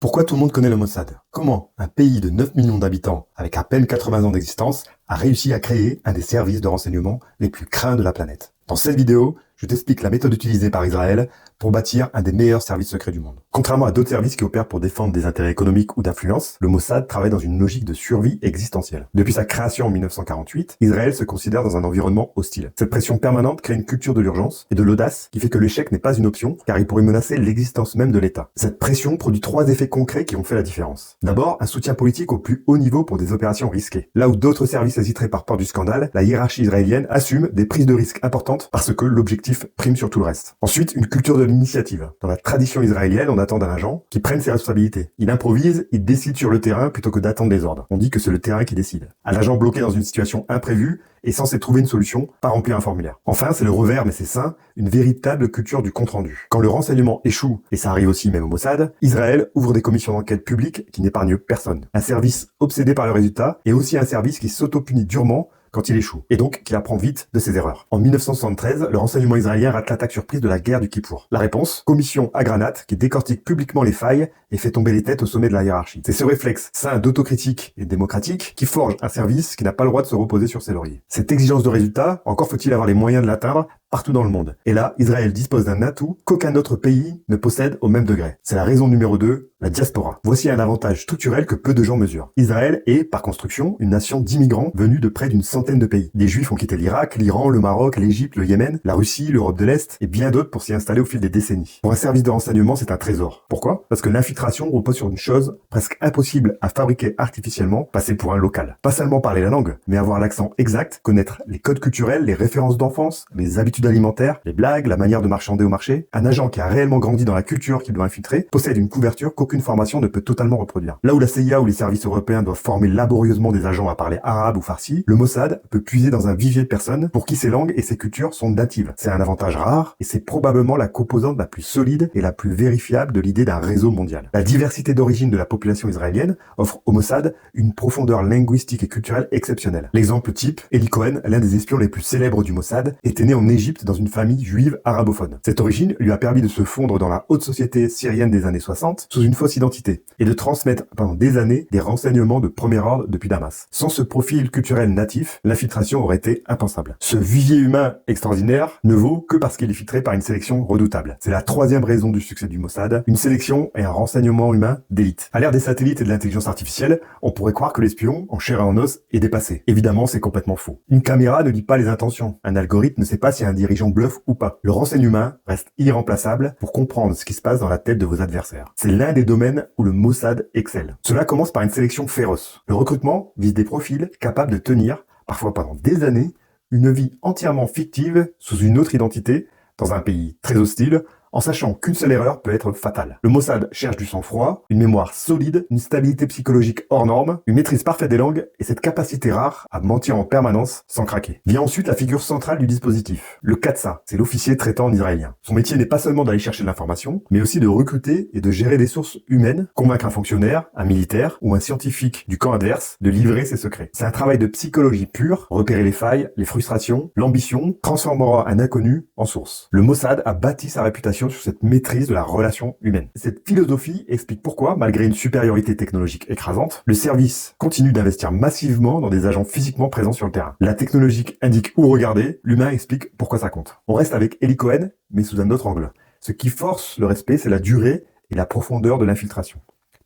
Pourquoi tout le monde connaît le Mossad? Comment un pays de 9 millions d'habitants, avec à peine 80 ans d'existence, a réussi à créer un des services de renseignement les plus craints de la planète? Dans cette vidéo, je t'explique la méthode utilisée par Israël pour bâtir un des meilleurs services secrets du monde. Contrairement à d'autres services qui opèrent pour défendre des intérêts économiques ou d'influence, le Mossad travaille dans une logique de survie existentielle. Depuis sa création en 1948, Israël se considère dans un environnement hostile. Cette pression permanente crée une culture de l'urgence et de l'audace qui fait que l'échec n'est pas une option, car il pourrait menacer l'existence même de l'État. Cette pression produit 3 effets concrets qui ont fait la différence. D'abord, un soutien politique au plus haut niveau pour des opérations risquées. Là où d'autres services hésiteraient par peur du scandale, la hiérarchie israélienne assume des prises de risques importantes parce que l'objectif prime sur tout le reste. Ensuite, une culture de l'initiative. Dans la tradition israélienne, on attend d'un agent qui prenne ses responsabilités. Il improvise, il décide sur le terrain plutôt que d'attendre les ordres. On dit que c'est le terrain qui décide. Un agent bloqué dans une situation imprévue est censé trouver une solution, pas remplir un formulaire. Enfin, c'est le revers, mais c'est sain, une véritable culture du compte-rendu. Quand le renseignement échoue, et ça arrive aussi même au Mossad, Israël ouvre des commissions d'enquête publiques qui n'épargnent personne. Un service obsédé par le résultat, et aussi un service qui s'auto-punit durement quand il échoue, et donc qu'il apprend vite de ses erreurs. En 1973, le renseignement israélien rate l'attaque surprise de la guerre du Kippour. La réponse, commission à Granat, qui décortique publiquement les failles et fait tomber les têtes au sommet de la hiérarchie. C'est ce réflexe sain d'autocritique et démocratique qui forge un service qui n'a pas le droit de se reposer sur ses lauriers. Cette exigence de résultat, encore faut-il avoir les moyens de l'atteindre partout dans le monde. Et là, Israël dispose d'un atout qu'aucun autre pays ne possède au même degré. C'est la raison numéro 2, la diaspora. Voici un avantage structurel que peu de gens mesurent. Israël est, par construction, une nation d'immigrants venus de près d'une centaine de pays. Les Juifs ont quitté l'Irak, l'Iran, le Maroc, l'Égypte, le Yémen, la Russie, l'Europe de l'Est et bien d'autres pour s'y installer au fil des décennies. Pour un service de renseignement, c'est un trésor. Pourquoi? Parce que l'infiltration repose sur une chose presque impossible à fabriquer artificiellement, passer pour un local. Pas seulement parler la langue, mais avoir l'accent exact, connaître les codes culturels, les références d'enfance, les habitudes alimentaires, les blagues, la manière de marchander au marché. Un agent qui a réellement grandi dans la culture qu'il doit infiltrer possède une couverture qu'aucune formation ne peut totalement reproduire. Là où la CIA ou les services européens doivent former laborieusement des agents à parler arabe ou farsi, le Mossad peut puiser dans un vivier de personnes pour qui ces langues et ces cultures sont natives. C'est un avantage rare et c'est probablement la composante la plus solide et la plus vérifiable de l'idée d'un réseau mondial. La diversité d'origine de la population israélienne offre au Mossad une profondeur linguistique et culturelle exceptionnelle. L'exemple type, Eli Cohen, l'un des espions les plus célèbres du Mossad, était né en Égypte dans une famille juive arabophone. Cette origine lui a permis de se fondre dans la haute société syrienne des années 60 sous une fausse identité et de transmettre pendant des années des renseignements de premier ordre depuis Damas. Sans ce profil culturel natif, l'infiltration aurait été impensable. Ce vivier humain extraordinaire ne vaut que parce qu'il est filtré par une sélection redoutable. C'est la 3e raison du succès du Mossad, une sélection et un renseignement humain d'élite. À l'ère des satellites et de l'intelligence artificielle, on pourrait croire que l'espion, en chair et en os, est dépassé. Évidemment, c'est complètement faux. Une caméra ne lit pas les intentions. Un algorithme ne sait pas si un dirigeant bluffe ou pas. Le renseignement humain reste irremplaçable pour comprendre ce qui se passe dans la tête de vos adversaires. C'est l'un des domaines où le Mossad excelle. Cela commence par une sélection féroce. Le recrutement vise des profils capables de tenir, parfois pendant des années, une vie entièrement fictive sous une autre identité, dans un pays très hostile, en sachant qu'une seule erreur peut être fatale. Le Mossad cherche du sang-froid, une mémoire solide, une stabilité psychologique hors norme, une maîtrise parfaite des langues et cette capacité rare à mentir en permanence sans craquer. Vient ensuite la figure centrale du dispositif, le Katsa, c'est l'officier traitant en israélien. Son métier n'est pas seulement d'aller chercher de l'information, mais aussi de recruter et de gérer des sources humaines, convaincre un fonctionnaire, un militaire ou un scientifique du camp adverse de livrer ses secrets. C'est un travail de psychologie pure, repérer les failles, les frustrations, l'ambition, transformera un inconnu en source. Le Mossad a bâti sa réputation sur cette maîtrise de la relation humaine. Cette philosophie explique pourquoi, malgré une supériorité technologique écrasante, le service continue d'investir massivement dans des agents physiquement présents sur le terrain. La technologie indique où regarder, l'humain explique pourquoi ça compte. On reste avec Eli Cohen, mais sous un autre angle. Ce qui force le respect, c'est la durée et la profondeur de l'infiltration.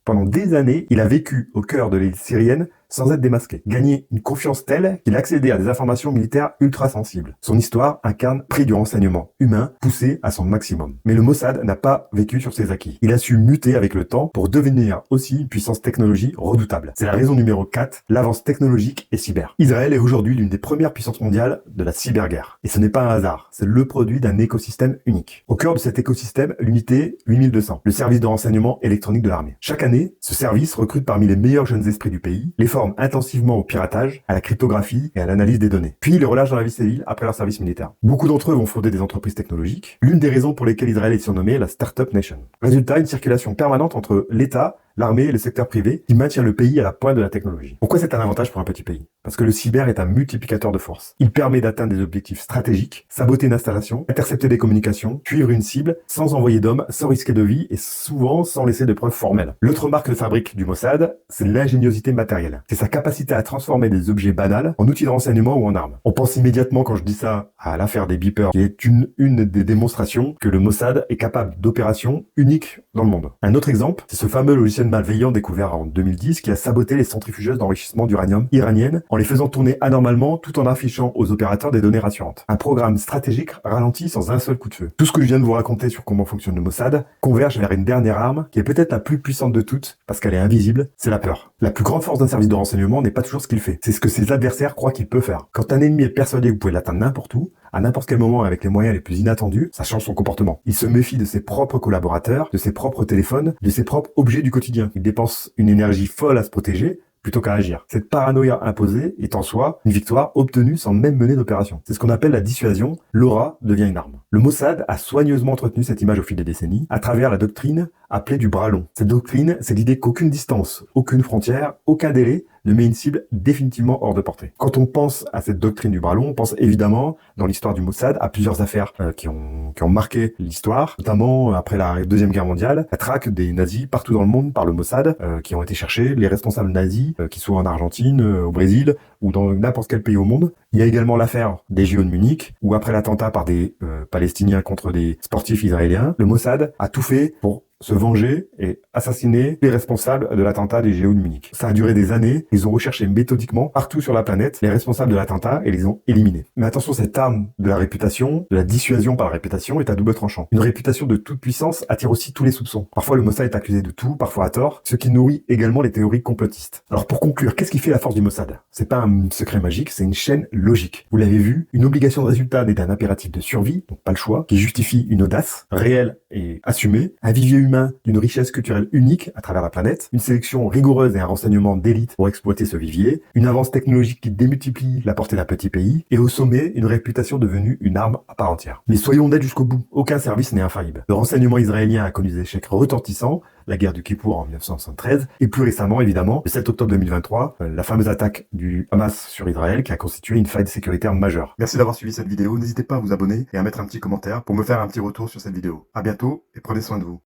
Pendant des années, il a vécu au cœur de l'île syrienne sans être démasqué. Gagner une confiance telle qu'il accédait à des informations militaires ultra sensibles. Son histoire incarne prix du renseignement humain poussé à son maximum. Mais le Mossad n'a pas vécu sur ses acquis. Il a su muter avec le temps pour devenir aussi une puissance technologique redoutable. C'est la raison numéro 4, l'avance technologique et cyber. Israël est aujourd'hui l'une des premières puissances mondiales de la cyberguerre. Et ce n'est pas un hasard, c'est le produit d'un écosystème unique. Au cœur de cet écosystème, l'unité 8200, le service de renseignement électronique de l'armée. Chaque année, ce service recrute parmi les meilleurs jeunes esprits du pays, les forme intensivement au piratage, à la cryptographie et à l'analyse des données. Puis les relâche dans la vie civile après leur service militaire. Beaucoup d'entre eux vont fonder des entreprises technologiques, l'une des raisons pour lesquelles Israël est surnommé la Startup Nation. Résultat, une circulation permanente entre l'État, l'armée et le secteur privé qui maintient le pays à la pointe de la technologie. Pourquoi c'est un avantage pour un petit pays? parce que le cyber est un multiplicateur de force. Il permet d'atteindre des objectifs stratégiques, saboter une installation, intercepter des communications, suivre une cible sans envoyer d'hommes, sans risquer de vie et souvent sans laisser de preuves formelles. L'autre marque de fabrique du Mossad, c'est l'ingéniosité matérielle. C'est sa capacité à transformer des objets banals en outils de renseignement ou en armes. On pense immédiatement quand je dis ça à l'affaire des beepers, qui est une des démonstrations que le Mossad est capable d'opérations uniques dans le monde. Un autre exemple, c'est ce fameux logiciel malveillant découvert en 2010 qui a saboté les centrifugeuses d'enrichissement d'uranium iraniennes en les faisant tourner anormalement tout en affichant aux opérateurs des données rassurantes. Un programme stratégique ralenti sans un seul coup de feu. Tout ce que je viens de vous raconter sur comment fonctionne le Mossad converge vers une dernière arme qui est peut-être la plus puissante de toutes parce qu'elle est invisible, c'est la peur. La plus grande force d'un service de renseignement n'est pas toujours ce qu'il fait, c'est ce que ses adversaires croient qu'il peut faire. Quand un ennemi est persuadé que vous pouvez l'atteindre n'importe où, à n'importe quel moment avec les moyens les plus inattendus, ça change son comportement. Il se méfie de ses propres collaborateurs, de ses propres téléphones, de ses propres objets du quotidien. Il dépense une énergie folle à se protéger plutôt qu'à agir. Cette paranoïa imposée est en soi une victoire obtenue sans même mener d'opération. C'est ce qu'on appelle la dissuasion. L'aura devient une arme. Le Mossad a soigneusement entretenu cette image au fil des décennies à travers la doctrine appelée du bras long. Cette doctrine, c'est l'idée qu'aucune distance, aucune frontière, aucun délai ne met une cible définitivement hors de portée. Quand on pense à cette doctrine du bras long, on pense évidemment, dans l'histoire du Mossad, à plusieurs affaires qui ont marqué l'histoire, notamment après la Deuxième Guerre mondiale, la traque des nazis partout dans le monde par le Mossad, qui ont été cherchés, les responsables nazis, qu'ils soient en Argentine, au Brésil, ou dans n'importe quel pays au monde. Il y a également l'affaire des JO de Munich, où après l'attentat par des Palestiniens contre des sportifs israéliens, le Mossad a tout fait pour se venger et assassiner les responsables de l'attentat des JO de Munich. Ça a duré des années, ils ont recherché méthodiquement partout sur la planète les responsables de l'attentat et les ont éliminés. Mais attention, cette arme de la réputation, de la dissuasion par la réputation est à double tranchant. Une réputation de toute puissance attire aussi tous les soupçons. Parfois le Mossad est accusé de tout, parfois à tort, ce qui nourrit également les théories complotistes. Alors pour conclure, qu'est-ce qui fait la force du Mossad? C'est pas un secret magique, c'est une chaîne logique. Vous l'avez vu, une obligation de résultat n'est d'un impératif de survie, donc pas le choix, qui justifie une audace réelle et assumée, un vivier humain d'une richesse culturelle unique à travers la planète, une sélection rigoureuse et un renseignement d'élite pour exploiter ce vivier, une avance technologique qui démultiplie la portée d'un petit pays, et au sommet, une réputation devenue une arme à part entière. Mais soyons honnêtes jusqu'au bout, aucun service n'est infaillible. Le renseignement israélien a connu des échecs retentissants, la guerre du Kippour en 1973, et plus récemment, évidemment, le 7 octobre 2023, la fameuse attaque du Hamas sur Israël qui a constitué une faille sécuritaire majeure. Merci d'avoir suivi cette vidéo, n'hésitez pas à vous abonner et à mettre un petit commentaire pour me faire un petit retour sur cette vidéo. À bientôt et prenez soin de vous.